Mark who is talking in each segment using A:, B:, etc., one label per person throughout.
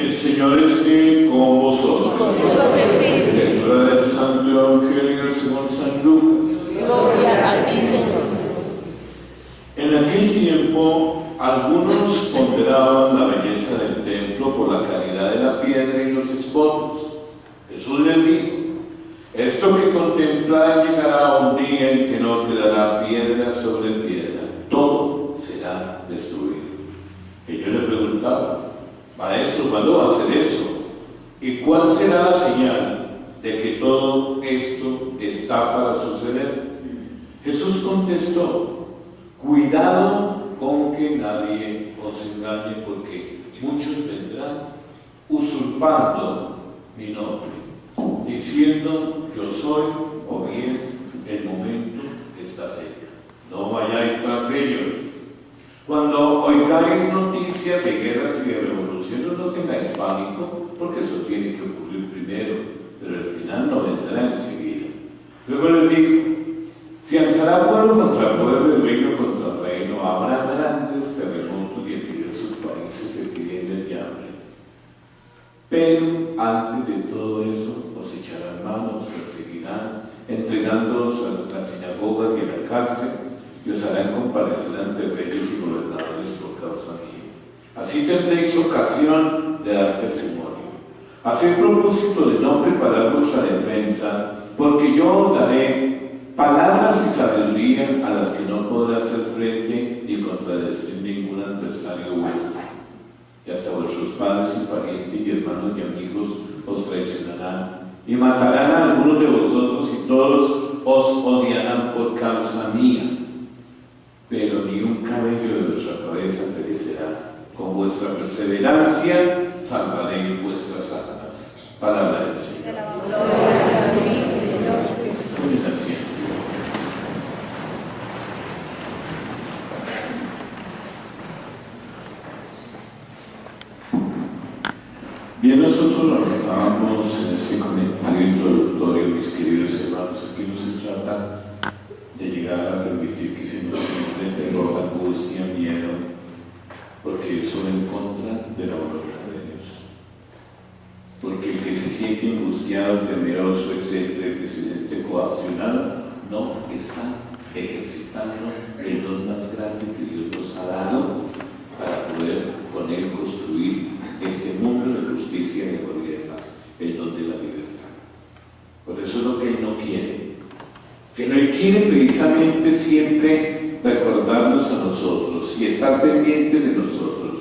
A: El Señor esté con vosotros. Lectura del Santo Evangelio según San Lucas.
B: Gloria a ti, Señor.
A: En aquel tiempo, algunos ponderaban la belleza del templo por la calidad de la piedra y los exvotos. Jesús les dijo: esto que contempláis llegará un día en que no quedará piedra sobre piedra, todo será destruido. Ellos le preguntaban: Maestro, ¿cuándo va a ser eso? ¿Y cuál será la señal de que todo esto está para suceder? Jesús contestó: cuidado con que nadie os engañe, porque muchos vendrán usurpando mi nombre, diciendo yo soy, o bien el momento está cerca. No vayáis tras ellos. Cuando oigáis noticias de guerras y de revoluciones, no tengáis pánico, porque eso tiene que ocurrir primero, pero el final no vendrá enseguida. Luego les dijo: si alzará pueblo contra pueblo y reino contra reino, habrá grandes terremotos y en diversos países epidemias y hambre. Pero antes de todo eso, os echarán manos, perseguirán, entregándoos a las sinagogas y a la cárcel, y os harán comparecer ante reyes y gobernadores por causa mía. Así tendréis ocasión de dar testimonio. Haced propósito de no preparar vuestra defensa, porque yo daré palabras y sabiduría a las que no podrá hacer frente ni contradecir ningún adversario vuestro. Y hasta vuestros padres y parientes y hermanos y amigos os traicionarán, y matarán a algunos de vosotros, y todos os odiarán por causa mía. Pero ni un cabello de vuestra cabeza perecerá. Con vuestra perseverancia salvaréis vuestras almas. Palabra del Señor.
B: Gloria a ti, Señor Jesús.
A: Bien, nosotros lo notábamos en este comentario introductorio, mis queridos hermanos. Aquí no se trata de llegar a permitir que se nos siembre terror, angustia, miedo, porque eso va en contra de la voluntad de Dios. Porque el que se siente angustiado, temeroso, etc., que se siente coaccionado, no está ejercitando el don más grande que Dios nos ha dado para poder con él construir este mundo de justicia, de amor y de paz, el don de la libertad. Por eso es lo que él no quiere. Que no quiere precisamente siempre recordarnos a nosotros y estar pendiente de nosotros,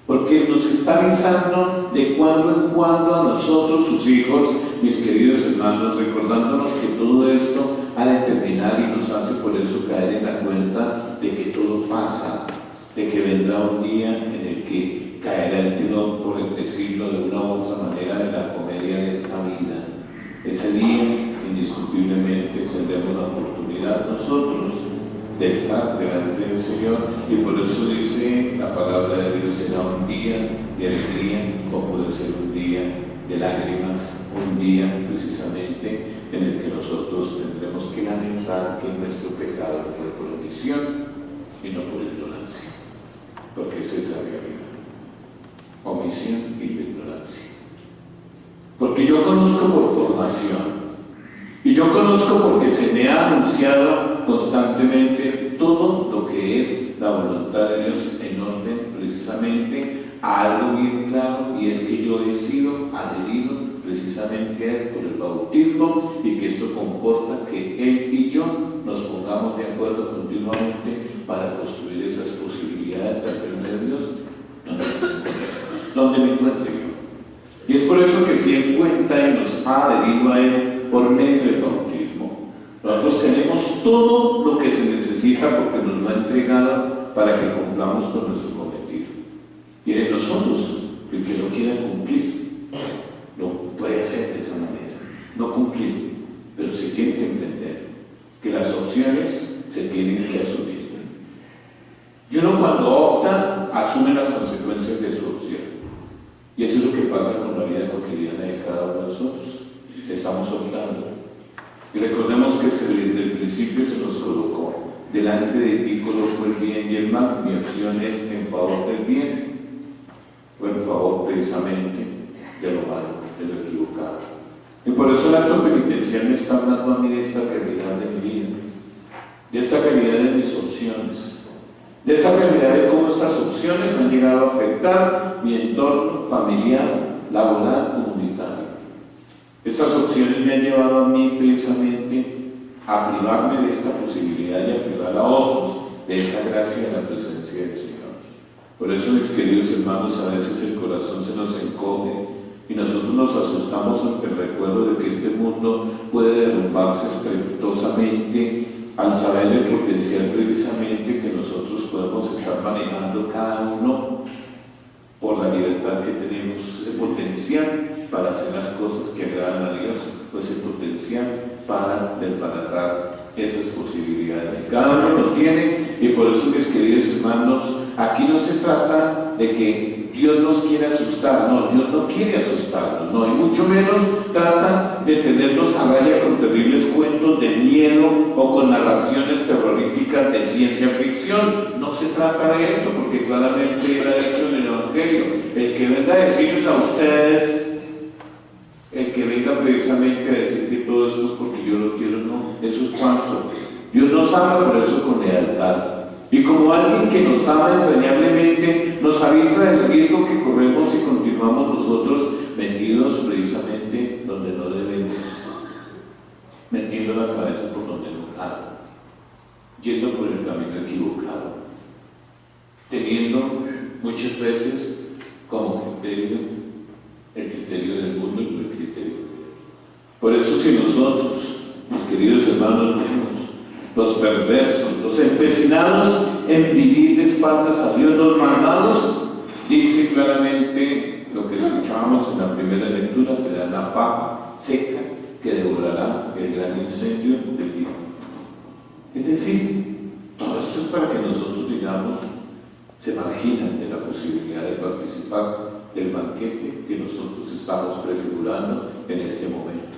A: porque nos está avisando de cuando en cuando a nosotros, sus hijos, mis queridos hermanos, recordándonos que todo esto ha de terminar, y nos hace por eso caer en la cuenta de que todo pasa, de que vendrá un día en el que caerá el telón, por decirlo de una u otra manera, de la comedia de esta vida. Ese día, indiscutiblemente, tendremos la oportunidad nosotros de estar delante del Señor, y por eso dice la palabra de Dios: será un día de alegría, o puede ser un día de lágrimas, un día precisamente en el que nosotros tendremos que lamentar que nuestro pecado fue por omisión y no por ignorancia, porque esa es la realidad: omisión y ignorancia. Porque yo conozco por formación, y yo conozco porque se me ha anunciado constantemente todo lo que es la voluntad de Dios, en orden precisamente a algo bien claro, y es que yo he sido adherido precisamente a él por el bautismo, y que esto comporta que él y yo nos pongamos de acuerdo continuamente para construir esas posibilidades de aprender a Dios donde me encuentre yo. Y es por eso que si él cuenta y nos ha adherido a él por medio del bautismo, nosotros tenemos todo lo que se necesita, porque nos lo ha entregado para que cumplamos con nuestro cometido. Y de nosotros, el que no quiera cumplir, lo puede hacer de esa manera, no cumplir, pero se tiene que entender que las opciones se tienen que asumir. Y uno, cuando opta, asume las consecuencias de su opción. Y eso es lo que pasa con la vida cotidiana de cada uno de nosotros. Estamos optando. Y recordemos que desde el principio se nos colocó: delante de ti coloco el bien y el mal, mi opción es en favor del bien. o en favor precisamente de lo malo, de lo equivocado. Y por eso el acto penitencial me está hablando a mí de esta realidad de mi vida, de esta realidad de mis opciones, de esta realidad de cómo estas opciones han llegado a afectar mi entorno familiar, laboral, comunitario. Estas opciones me han llevado a mí precisamente a privarme de esta posibilidad y a privar a otros de esta gracia de la presencia del Señor. Por eso, mis queridos hermanos, a veces el corazón se nos encoge y nosotros nos asustamos ante el recuerdo de que este mundo puede derrumbarse estrepitosamente al saber el potencial precisamente que nosotros podemos estar manejando cada uno por la libertad que tenemos, ese potencial para hacer las cosas que agradan a Dios, pues ese potencial para desbaratar esas posibilidades. Y cada uno lo tiene, y por eso, mis queridos hermanos, aquí no se trata de que Dios nos quiere asustar, no, Dios no quiere asustarnos, no, y mucho menos trata de tenernos a raya con terribles cuentos de miedo o con narraciones terroríficas de ciencia ficción. No se trata de esto, porque claramente era dicho en el Evangelio: el que venga a decirles a ustedes, el que venga precisamente a decir que todo esto es porque yo lo quiero, no, eso es falso. Dios nos ama, pero eso con lealtad. Y como alguien que nos ama entrañablemente, nos avisa del riesgo que corremos si continuamos nosotros metidos precisamente donde no debemos, metiendo la cabeza por donde no cabe, yendo por el camino equivocado, teniendo muchas veces como criterio el criterio del mundo y no el criterio de Dios. Por eso, si nosotros, mis queridos hermanos, vemos los perversos, los empecinados en vivir de espaldas a Dios, los malvados, dice claramente lo que escuchábamos en la primera lectura: será la paja seca que devorará el gran incendio del día. Es decir, todo esto es para que nosotros, digamos, se marginan de la posibilidad de participar del banquete que nosotros estamos prefigurando en este momento.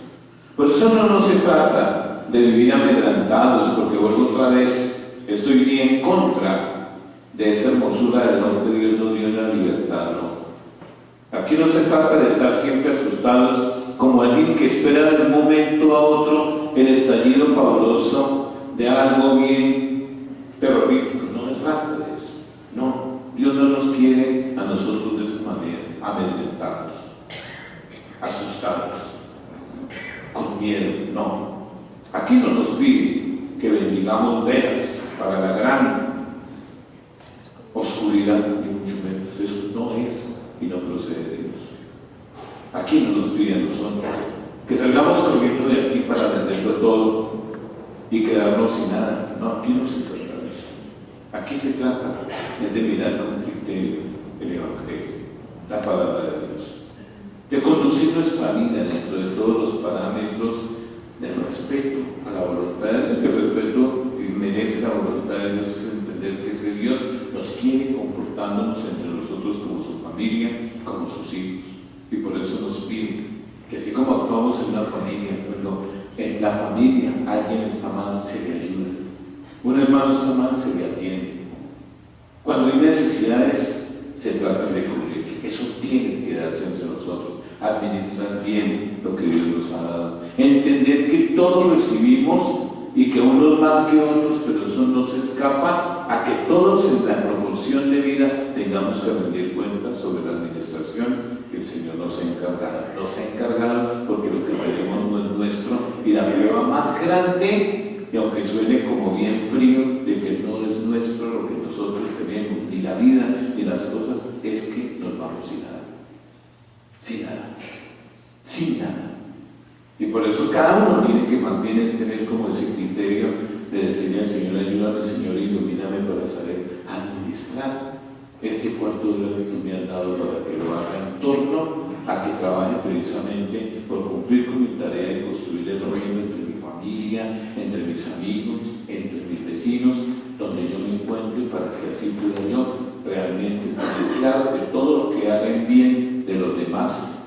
A: Por eso no se trata de vivir amedrentados, porque vuelvo otra vez, estoy bien en contra de esa hermosura de don que Dios nos dio en la libertad, no. Aquí no se trata de estar siempre asustados como alguien que espera de un momento a otro el estallido pavoroso de algo bien terrorífico. No se trata de eso, no. Dios no nos quiere a nosotros de esa manera, amedrentados, asustados, con miedo, no. Aquí no nos pide que bendigamos velas para la gran oscuridad, ni mucho menos. Eso no es y no procede de Dios. Aquí no nos pide a nosotros que salgamos corriendo de aquí para venderlo todo y quedarnos sin nada. No, aquí no se trata de eso. Aquí se trata de mirar con criterio el Evangelio, la palabra de Dios, de conducir nuestra vida dentro de todos los parámetros del respeto a la voluntad de Dios. El respeto que merece la voluntad de Dios es entender que ese Dios nos quiere comportándonos entre nosotros como su familia, como sus hijos. Y por eso nos pide que así como actuamos en una familia, en la familia alguien está mal, se le ayuda. Un hermano está mal, se le atiende. Cuando hay necesidades, se trata de cubrir. Eso tiene que darse entre nosotros. Administrar bien lo que Dios nos ha dado. Entender que todos recibimos y que unos más que otros, pero eso no se escapa a que todos en la proporción de vida tengamos que rendir cuentas sobre la administración que el Señor nos ha encargado. Nos ha encargado porque lo que tenemos no es nuestro, y la prueba más grande, y aunque suene como bien frío, de que no es nuestro lo que nosotros tenemos, ni la vida, ni las cosas, es que nos vamos sin nada. Sin nada. Sin nada. Y por eso cada uno tiene que más bien tener como ese criterio de decirle al Señor: ayúdame, Señor, ilumíname para saber administrar este cuarto de hora que tú me has dado, para que lo haga en torno a que trabaje precisamente por cumplir con mi tarea de construir el reino entre mi familia, entre mis amigos, entre mis vecinos, donde yo me encuentre, para que así pueda yo realmente tener claro que todo lo que haga en bien de los demás,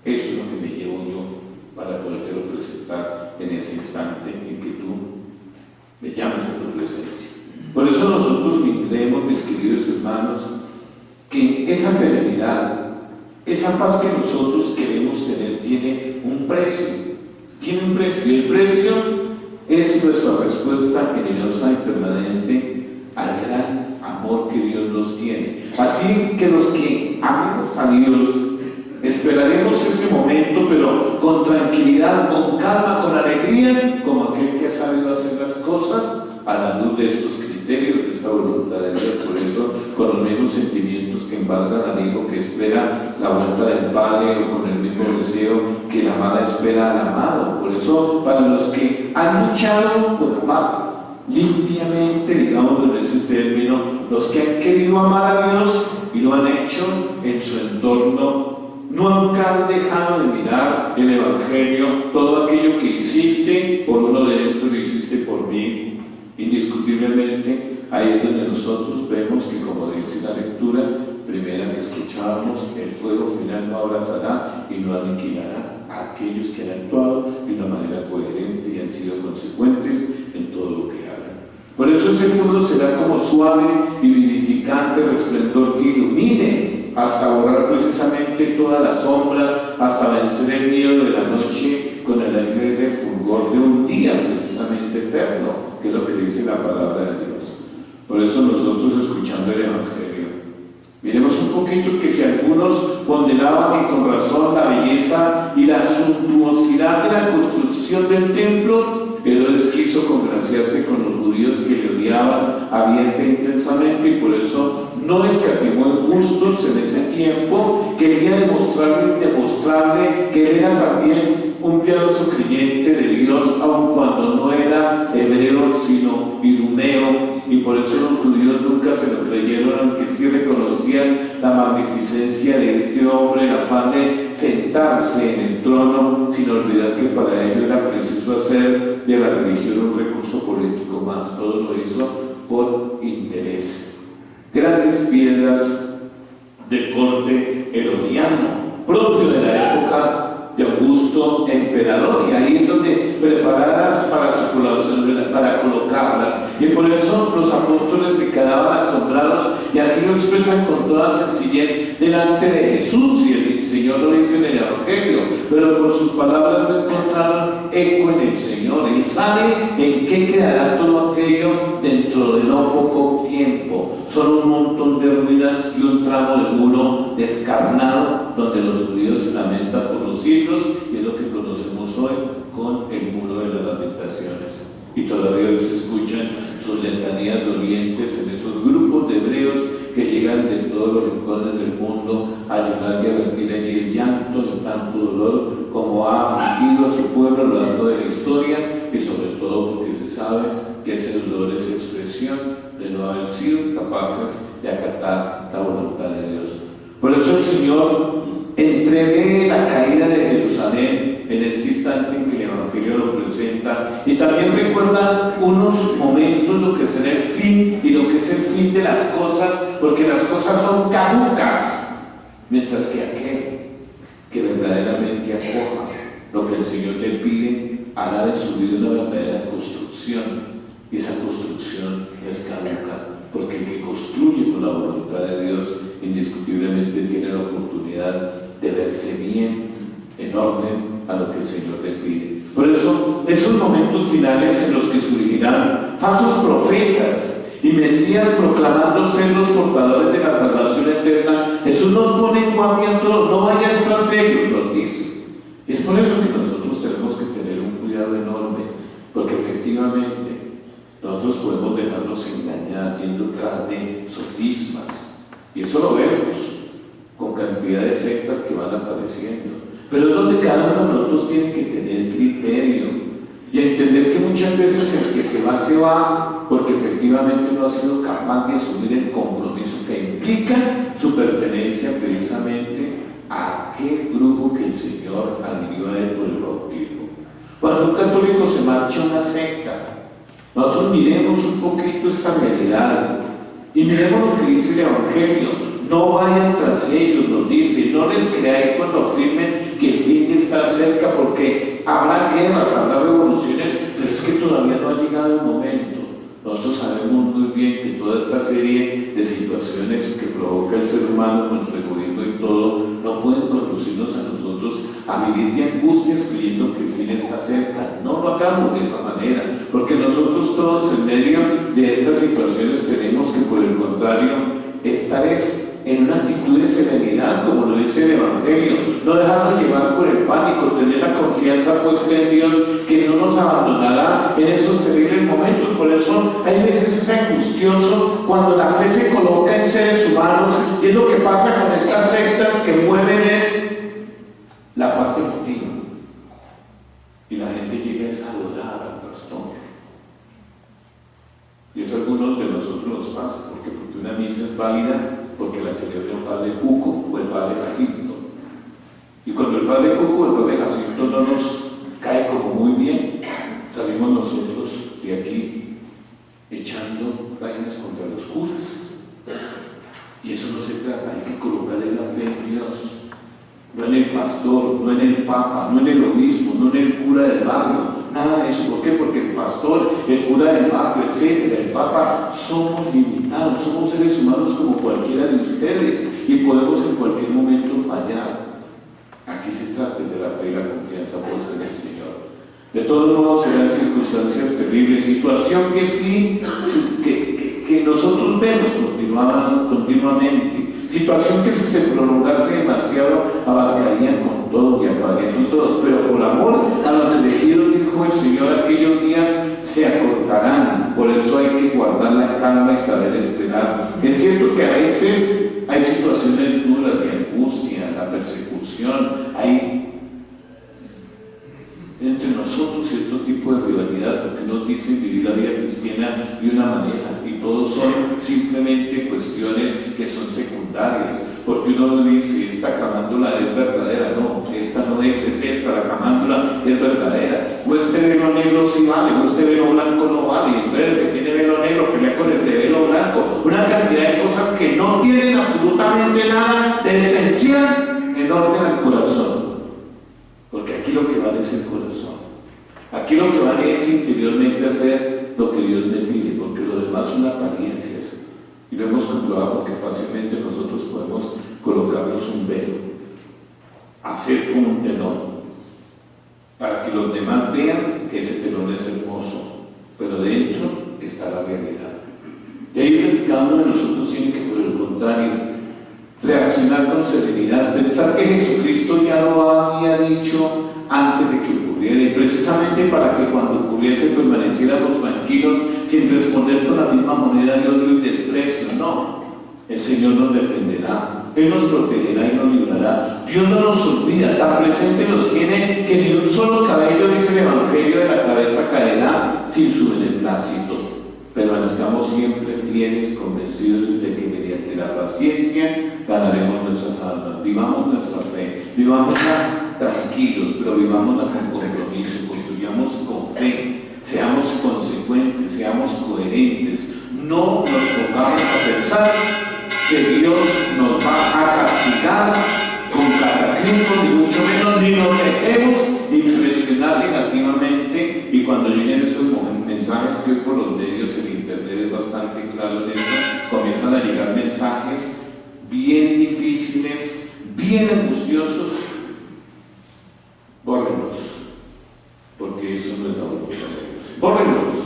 A: eso es lo que me llevo yo para podértelo presentar en ese instante en que tú me llamas a tu presencia. Por eso nosotros creemos, mis queridos hermanos, que esa serenidad esa paz que nosotros queremos tener tiene un precio. Tiene un precio. Y el precio es nuestra respuesta generosa y permanente al gran amor que Dios nos tiene. Así que los que amemos a Dios, esperaremos ese momento, pero con tranquilidad, con calma, con alegría, como aquel que ha sabido hacer las cosas a la luz de estos criterios, de esta voluntad de Dios. Por eso, con los mismos sentimientos que embargan al hijo que espera la vuelta del padre, o con el mismo deseo que la amada espera al amado. Por eso, para los que han luchado por amar limpiamente, digamos en ese término, los que han querido amar a Dios y lo han hecho en su entorno, nunca han dejado de mirar el Evangelio. Todo aquello que hiciste por uno de estos lo hiciste por mí. Indiscutiblemente, ahí es donde nosotros vemos que, como dice la lectura primera que escuchábamos, el fuego final no abrazará y no aniquilará a aquellos que han actuado de una manera coherente y han sido consecuentes en todo lo que hagan. Por eso ese fuego será como suave y vivificante resplandor que ilumine hasta borrar precisamente todas las sombras, hasta vencer el miedo de la noche con el alegre fulgor de un día precisamente eterno, que es lo que dice la palabra de Dios. Por eso nosotros, escuchando el Evangelio, miremos un poquito que si algunos ponderaban, y con razón, la belleza y la suntuosidad de la construcción del templo, Herodes quiso congraciarse con los judíos que le odiaban abierta e intensamente, y por eso no escatimó en justos en ese tiempo. Quería demostrarle que él era también un piadoso creyente de Dios, aun cuando no era hebreo sino idumeo, y por eso los judíos nunca se lo creyeron, aunque sí reconocían la magnificencia de este hombre, el afán de sentarse en el trono, sin olvidar que para ello era preciso hacer de la religión un recurso político más. Todo lo hizo por interés. Grandes piedras del corte herodiano, propio de la época de Augusto emperador, y ahí es donde preparadas para su colaboración, para colocarlas. Y por eso los apóstoles se quedaban asombrados, y así lo expresan con toda sencillez delante de Jesús, y el Señor lo dice en el Evangelio, pero por sus palabras no encontraron eco en el Señor. Él sabe en qué quedará todo aquello dentro de no poco tiempo. Solo un montón de ruinas y un tramo de muro descarnado, donde los judíos se lamentan por los siglos, y es lo que conocemos hoy con el muro de las lamentaciones. Y todavía hoy se escuchan sus letanías dolientes en esos grupos de hebreos que llegan de todos los rincones del mundo a llorar y a vertir allí el llanto de tanto dolor como ha afligido a su pueblo a lo largo de la historia, y sobre todo porque se sabe que ese dolor es expresión de no haber sido capaces de acatar la voluntad de Dios. Por eso el Señor entrevé la caída de Jerusalén en este instante en que el Evangelio lo presenta, y también recuerda unos momentos lo que será el fin y lo que es el fin de las cosas, porque las cosas son caducas, mientras que aquel que verdaderamente acoja lo que el Señor le pide hará de su vida una verdadera construcción, y esa construcción es caduca, porque el que construye con la voluntad de Dios indiscutiblemente tiene la oportunidad de verse bien, en orden a lo que el Señor le pide. Por eso, esos momentos finales en los que surgirán falsos profetas y Mesías proclamando ser los portadores de la salvación eterna, Jesús nos pone en guardia todos, no vayas tras ellos, nos dice. Es por eso que nosotros tenemos que tener un cuidado enorme, porque efectivamente nosotros podemos dejarnos engañar yendo tras de sofismas, y eso lo vemos con cantidad de sectas que van apareciendo. Pero es donde cada uno de nosotros tiene que tener criterio y entender que muchas veces el que se va porque efectivamente no ha sido capaz de asumir el compromiso que implica su pertenencia precisamente a aquel grupo que el Señor adhirió a él por el bautismo. Cuando un católico se marcha a una secta, nosotros miremos un poquito esta realidad y miremos lo que dice el Evangelio. No vayan tras ellos, nos dice, no les creáis cuando afirmen que el fin está cerca, porque habrá guerras, habrá revoluciones, pero es que todavía no ha llegado el momento. Nosotros sabemos muy bien que toda esta serie de situaciones que provoca el ser humano con su egoísmo y todo, no pueden conducirnos a nosotros a vivir de angustias creyendo que el fin está cerca. No lo hagamos de esa manera, porque nosotros todos en medio de estas situaciones tenemos que, por el contrario, estar en una actitud de serenidad, como lo dice el Evangelio, no dejarnos llevar por el pánico, tener la confianza puesta en Dios, que no nos abandonará en esos terribles momentos. Por eso hay veces es angustioso cuando la fe se coloca en seres humanos, y es lo que pasa con estas sectas que mueven es la parte emotiva, y la gente llega a adorar al pastor. Y eso a algunos de nosotros nos pasa, porque una misa es válida porque la celebra el padre Cuco o el padre Jacinto. Y cuando el padre Cuco o el padre Jacinto no nos cae como muy bien, salimos nosotros de aquí echando vainas contra los curas. Y eso no se trata, hay que colocarle la fe en Dios, no en el pastor, no en el papa, no en el obispo, no en el cura del barrio. Nada de eso. ¿Por qué? Porque el pastor, el cura del barrio, etcétera, el papa, somos limitados, somos seres humanos como cualquiera de ustedes y podemos en cualquier momento fallar. Aquí se trata de la fe y la confianza puesta en el Señor. De todos modos serán circunstancias terribles, situación que sí, que nosotros vemos continuamente. Situación que si se prolongase demasiado abarcarían con todo y acabarían con todos, pero por amor a los elegidos, dijo el Señor, aquellos días se acortarán. Por eso hay que guardar la calma y saber esperar. Es cierto que a veces hay situaciones duras de angustia, la persecución, hay entre nosotros cierto tipo de rivalidad, porque nos dicen vivir la vida cristiana de una manera y todos son simplemente cuestiones que son secundarias, porque uno dice esta camándula es verdadera, no, esta no es esta, la camándula es verdadera, o este velo negro sí vale, o este velo blanco no vale, entonces el que tiene velo negro pelea con el de velo blanco, una cantidad de cosas que no tienen absolutamente nada de esencial en orden al corazón. Porque aquí lo que vale es el corazón. Aquí lo que vale es interiormente hacer lo que Dios me pide, porque lo demás son apariencias. Y lo hemos comprobado porque fácilmente nosotros podemos colocarnos un velo, hacer como un telón, para que los demás vean que ese telón es hermoso, pero dentro está la realidad. Y ahí cada uno de nosotros tiene que, por el contrario, reaccionar con serenidad, pensar que Jesucristo ya lo había dicho antes de que ocurriera, y precisamente para que cuando ocurriese permaneciéramos tranquilos sin responder con la misma moneda de odio y desprecio. No, el Señor nos defenderá, Él nos protegerá y nos librará. Dios no nos olvida, tan presente nos tiene que ni un solo cabello, dice el Evangelio, de la cabeza caerá sin su beneplácito. Permanezcamos siempre fieles, convencidos de que mediante la paciencia ganaremos nuestras almas. Vivamos nuestra fe, vivámosla tranquilos, pero vivámosla con compromiso, construyamos con fe, seamos consecuentes, seamos coherentes. No nos pongamos a pensar que Dios nos va a castigar con cataclismos, ni mucho menos, ni nos dejemos impresionar negativamente. Y cuando lleguen esos mensajes que por los medios, el internet es bastante claro en eso, comienzan a llegar mensajes bien difíciles, bien angustiosos, bórrenlos, porque eso no es la voluntad de Dios. Bórrenlos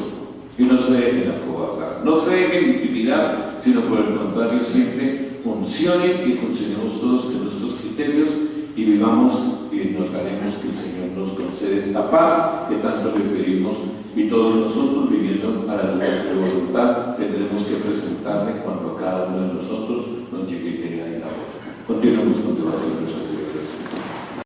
A: y no se dejen acobardar, no se dejen intimidar, sino por el contrario siempre funcionen y funcionemos todos con nuestros criterios y vivamos y nos haremos que el Señor nos conceda esta paz que tanto le pedimos, y todos nosotros viviendo a la luz de voluntad tendremos que presentarle cuando a cada uno de nosotros nos llegue la hora. Continuemos.